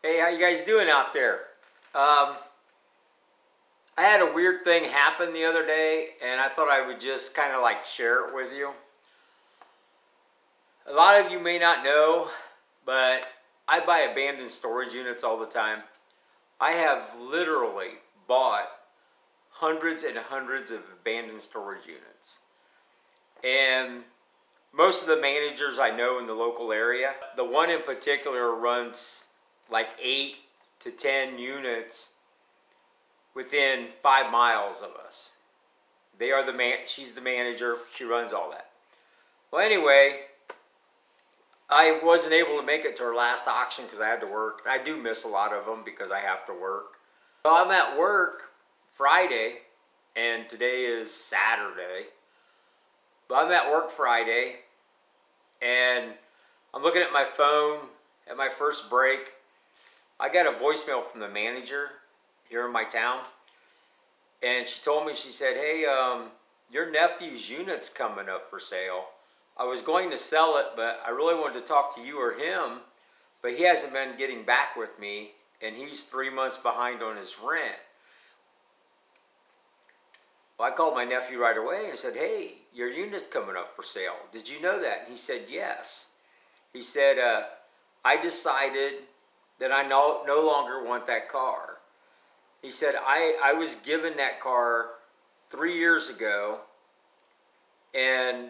Hey, how you guys doing out there? I had a weird thing happen the other day, and I thought I would just kind of like share it with you. A lot of you may not know, but I buy abandoned storage units all the time. I have literally bought hundreds and hundreds of abandoned storage units. And most of the managers I know in the local area, the one in particular runs like 8 to 10 units within 5 miles of us. They are she's the manager, she runs all that. Well, anyway, I wasn't able to make it to her last auction because I had to work. I do miss a lot of them because I have to work. Well, I'm at work Friday, and today is Saturday. But I'm at work Friday, and I'm looking at my phone at my first break. I got a voicemail from the manager here in my town, and she told me, she said, hey, your nephew's unit's coming up for sale. I was going to sell it, but I really wanted to talk to you or him, but he hasn't been getting back with me, and he's 3 months behind on his rent. Well, I called my nephew right away and said, hey, your unit's coming up for sale. Did you know that? And he said, yes. He said, I decided that I no longer want that car. He said, I was given that car 3 years ago, and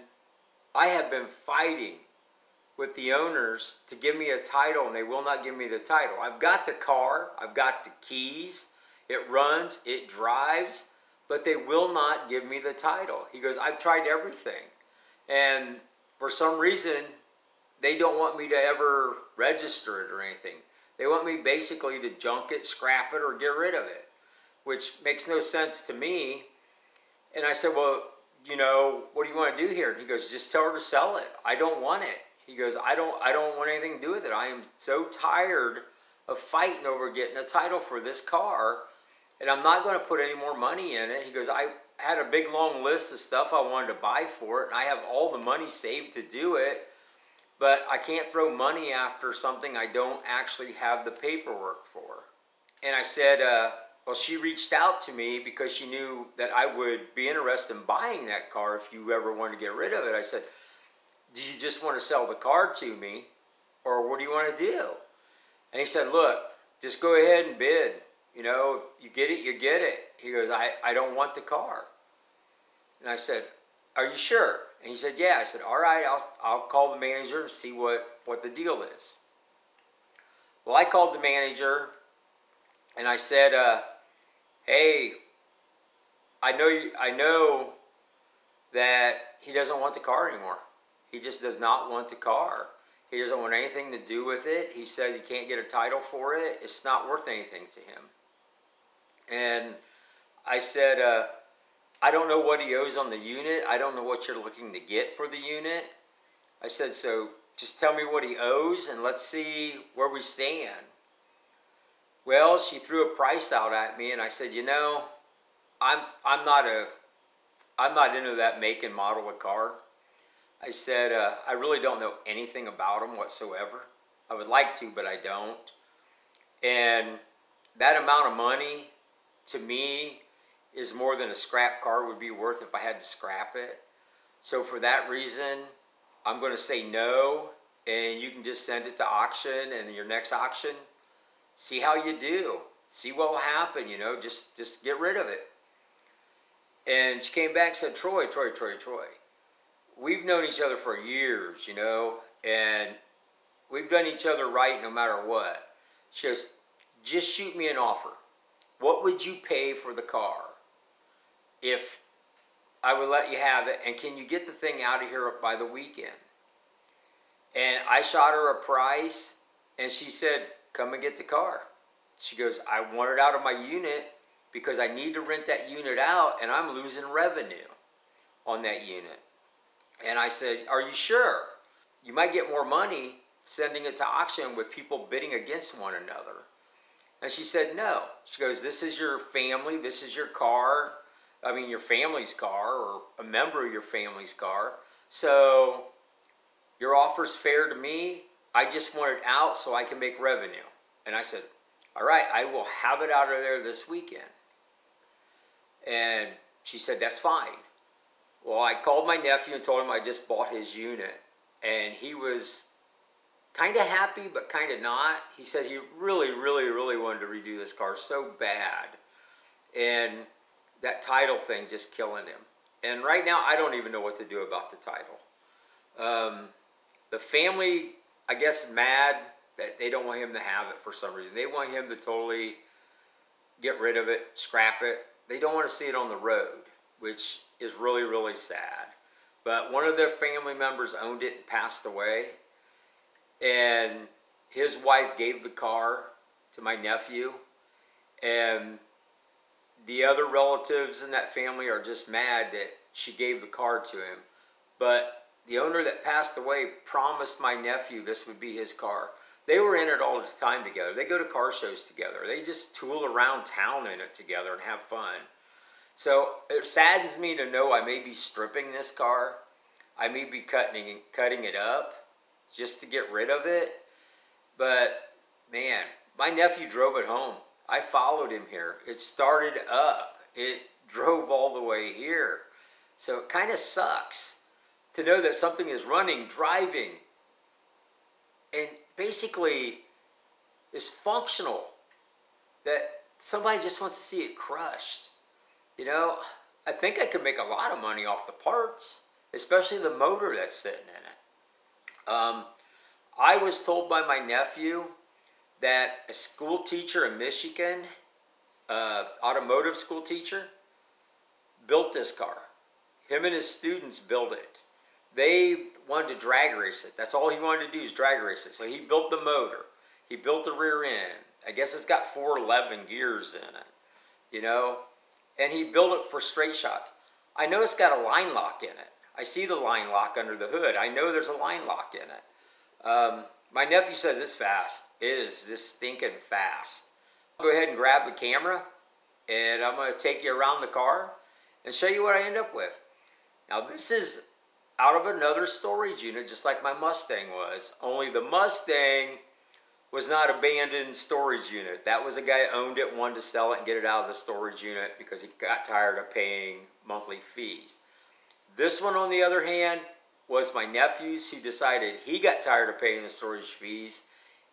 I have been fighting with the owners to give me a title, and they will not give me the title. I've got the car, I've got the keys, it runs, it drives, but they will not give me the title. He goes, I've tried everything, and for some reason, they don't want me to ever register it or anything. They want me basically to junk it, scrap it, or get rid of it, which makes no sense to me. And I said, well, you know, what do you want to do here? And he goes, just tell her to sell it. I don't want it. He goes, I don't want anything to do with it. I am so tired of fighting over getting a title for this car, and I'm not going to put any more money in it. He goes, I had a big long list of stuff I wanted to buy for it, and I have all the money saved to do it, but I can't throw money after something I don't actually have the paperwork for. And I said, well, she reached out to me because she knew that I would be interested in buying that car if you ever wanted to get rid of it. I said, do you just want to sell the car to me, or what do you want to do? And he said, look, just go ahead and bid. You know, if you get it, you get it. He goes, I don't want the car. And I said, are you sure? And he said, yeah. I said, all right, I'll call the manager and see what the deal is. Well, I called the manager, and I said, hey, I know that he doesn't want the car anymore. He just does not want the car. He doesn't want anything to do with it. He said he can't get a title for it. It's not worth anything to him. And I said, I don't know what he owes on the unit. I don't know what you're looking to get for the unit. I said, so just tell me what he owes, and let's see where we stand. Well, she threw a price out at me, and I said, you know, I'm not into that make and model of car. I said, I really don't know anything about them whatsoever. I would like to, but I don't. And that amount of money, to me, is more than a scrap car would be worth if I had to scrap it. So for that reason, I'm going to say no, and you can just send it to auction, and your next auction, see how you do. See what will happen, you know, just get rid of it. And she came back and said, Troy, we've known each other for years, you know, and we've done each other right no matter what. She goes, just shoot me an offer. What would you pay for the car if I would let you have it, and can you get the thing out of here by the weekend? And I shot her a price, and she said, come and get the car. She goes, I want it out of my unit because I need to rent that unit out, and I'm losing revenue on that unit. And I said, are you sure? You might get more money sending it to auction with people bidding against one another. And she said, no. She goes, this is your family, this is your car. I mean, your family's car, or a member of your family's car. So your offer's fair to me. I just want it out so I can make revenue. And I said, all right, I will have it out of there this weekend. And she said, that's fine. Well, I called my nephew and told him I just bought his unit. And he was kind of happy, but kind of not. He said he really, really, really wanted to redo this car so bad. And that title thing just killing him. And right now, I don't even know what to do about the title. The family, I guess, mad that they don't want him to have it for some reason. They want him to totally get rid of it, scrap it. They don't want to see it on the road, which is really, really sad. But one of their family members owned it and passed away. And his wife gave the car to my nephew. And the other relatives in that family are just mad that she gave the car to him. But the owner that passed away promised my nephew this would be his car. They were in it all the time together. They go to car shows together. They just tool around town in it together and have fun. So it saddens me to know I may be stripping this car. I may be cutting it up just to get rid of it. But man, my nephew drove it home. I followed him here. It started up. It drove all the way here. So it kind of sucks to know that something is running, driving, and basically is functional, that somebody just wants to see it crushed. You know, I think I could make a lot of money off the parts, especially the motor that's sitting in it. I was told by my nephew that a school teacher in Michigan, automotive school teacher, built this car. Him and his students built it. They wanted to drag race it. That's all he wanted to do is drag race it. So he built the motor. He built the rear end. I guess it's got 411 gears in it, you know. And he built it for straight shots. I know it's got a line lock in it. I see the line lock under the hood. I know there's a line lock in it. My nephew says it's fast. It is just stinking fast. I'll go ahead and grab the camera, and I'm going to take you around the car and show you what I end up with. Now, this is out of another storage unit, just like my Mustang was. Only the Mustang was not abandoned storage unit. That was a guy who owned it, wanted to sell it and get it out of the storage unit because he got tired of paying monthly fees. This one, on the other hand, was my nephew's. He decided he got tired of paying the storage fees,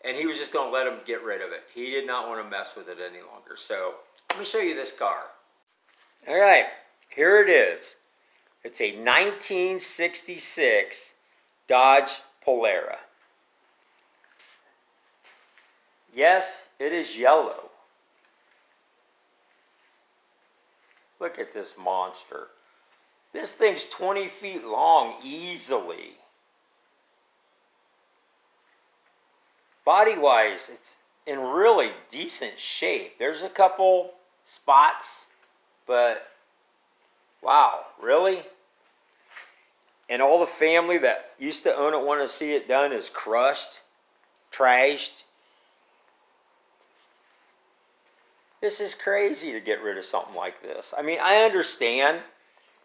and he was just going to let him get rid of it. He did not want to mess with it any longer. So let me show you this car. All right, here it is. It's a 1966 Dodge Polara. Yes, it is yellow. Look at this monster. This thing's 20 feet long easily. Body-wise, it's in really decent shape. There's a couple spots, but wow, really? And all the family that used to own it want to see it done is crushed, trashed. This is crazy to get rid of something like this. I mean, I understand.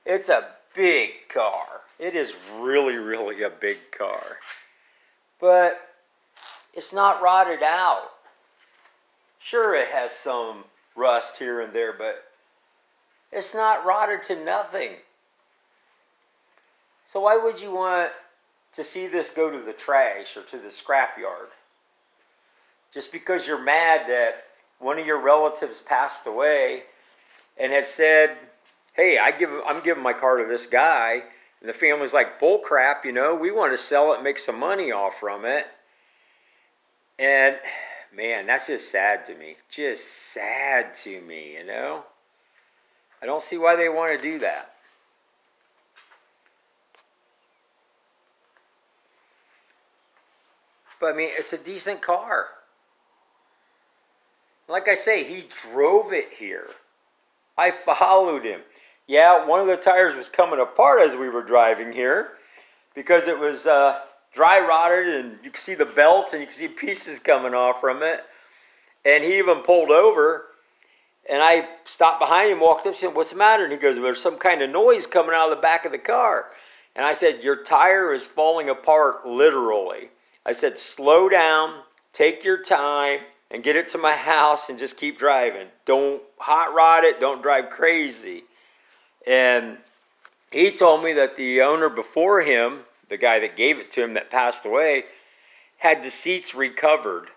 It's a big car. It is really, really a big car. But it's not rotted out. Sure, it has some rust here and there, but it's not rotted to nothing. So why would you want to see this go to the trash or to the scrapyard? Just because you're mad that one of your relatives passed away and had said, hey, I'm giving my car to this guy. And the family's like, bull crap, you know, we want to sell it and make some money off from it. And man, that's just sad to me. Just sad to me, you know. I don't see why they want to do that. But I mean, it's a decent car. Like I say, he drove it here. I followed him. Yeah, one of the tires was coming apart as we were driving here because it was dry rotted, and you can see the belt and you can see pieces coming off from it. And he even pulled over, and I stopped behind him, walked up and said, what's the matter? And he goes, there's some kind of noise coming out of the back of the car. And I said, your tire is falling apart literally. I said, slow down, take your time, and get it to my house and just keep driving. Don't hot rod it. Don't drive crazy. And he told me that the owner before him, the guy that gave it to him that passed away, had the seats recovered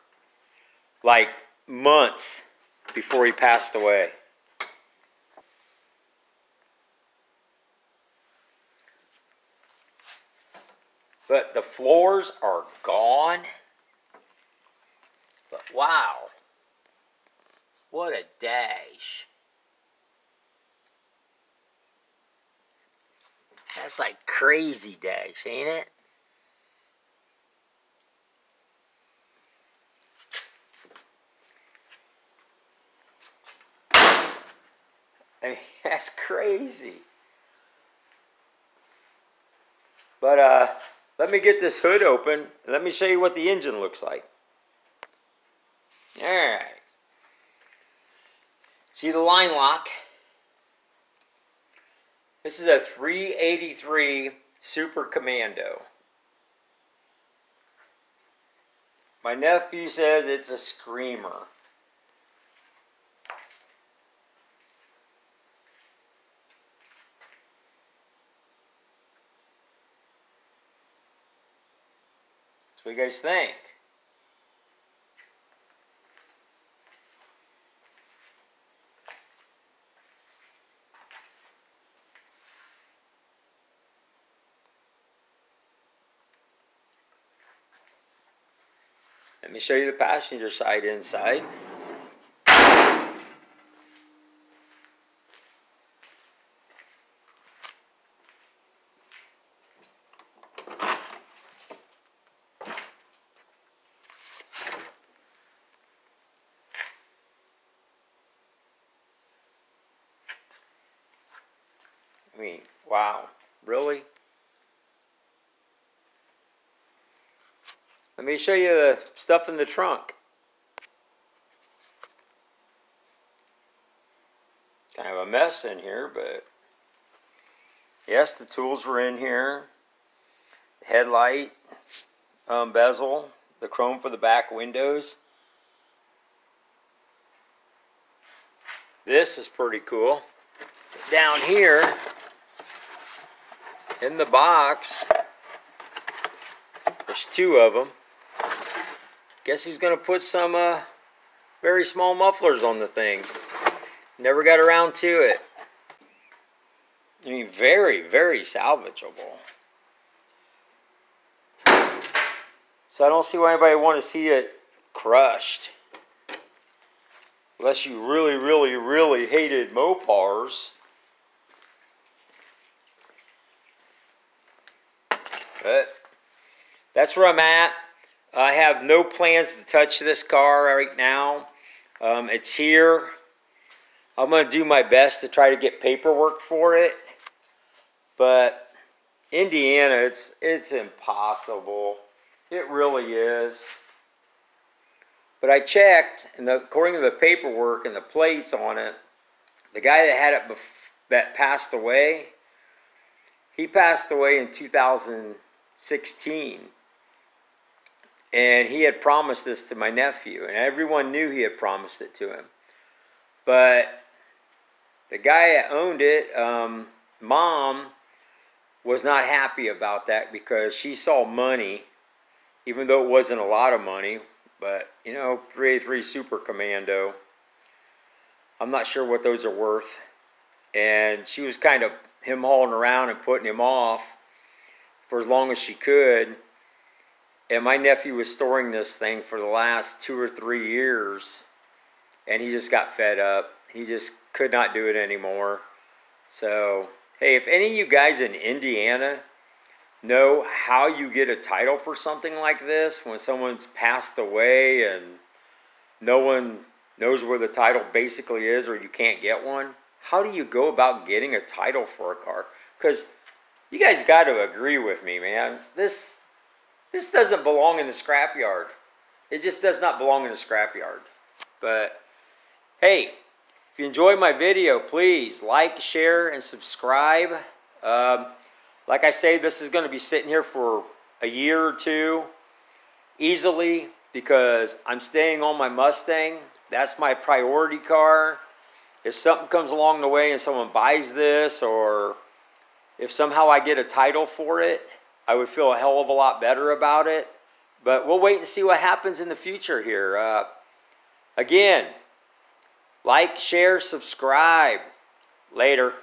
like months before he passed away. But the floors are gone. But wow, what a dash. That's like crazy dash, ain't it? I mean, that's crazy. But let me get this hood open. Let me show you what the engine looks like. Alright. See the line lock? This is a 383 Super Commando. My nephew says it's a screamer. What do you guys think? Let me show you the passenger side inside. I mean, wow, really? Let me show you the stuff in the trunk. Kind of a mess in here, but yes, the tools were in here. Headlight, bezel, the chrome for the back windows. This is pretty cool. Down here, in the box, there's two of them. Guess who's going to put some very small mufflers on the thing. Never got around to it. I mean, very, very salvageable. So I don't see why anybody would want to see it crushed. Unless you really, really, really hated Mopars. But that's where I'm at. I have no plans to touch this car right now. It's here. I'm going to do my best to try to get paperwork for it. But Indiana, it's impossible. It really is. But I checked, and according to the paperwork and the plates on it, the guy that had it that passed away, he passed away in 2016. And he had promised this to my nephew, and everyone knew he had promised it to him. But the guy that owned it, Mom, was not happy about that because she saw money, even though it wasn't a lot of money. But, you know, 383 Super Commando, I'm not sure what those are worth. And she was kind of him-hauling around and putting him off for as long as she could. And my nephew was storing this thing for the last 2 or 3 years. And he just got fed up. He just could not do it anymore. So, hey, if any of you guys in Indiana know how you get a title for something like this when someone's passed away and no one knows where the title basically is, or you can't get one, how do you go about getting a title for a car? Because you guys got to agree with me, man. This doesn't belong in the scrapyard. It just does not belong in the scrapyard. But hey, if you enjoyed my video, please like, share, and subscribe. Like I say, this is going to be sitting here for a year or two, easily. because I'm staying on my Mustang. That's my priority car. If something comes along the way and someone buys this, or if somehow I get a title for it, I would feel a hell of a lot better about it. But we'll wait and see what happens in the future here. Again, like, share, subscribe. Later.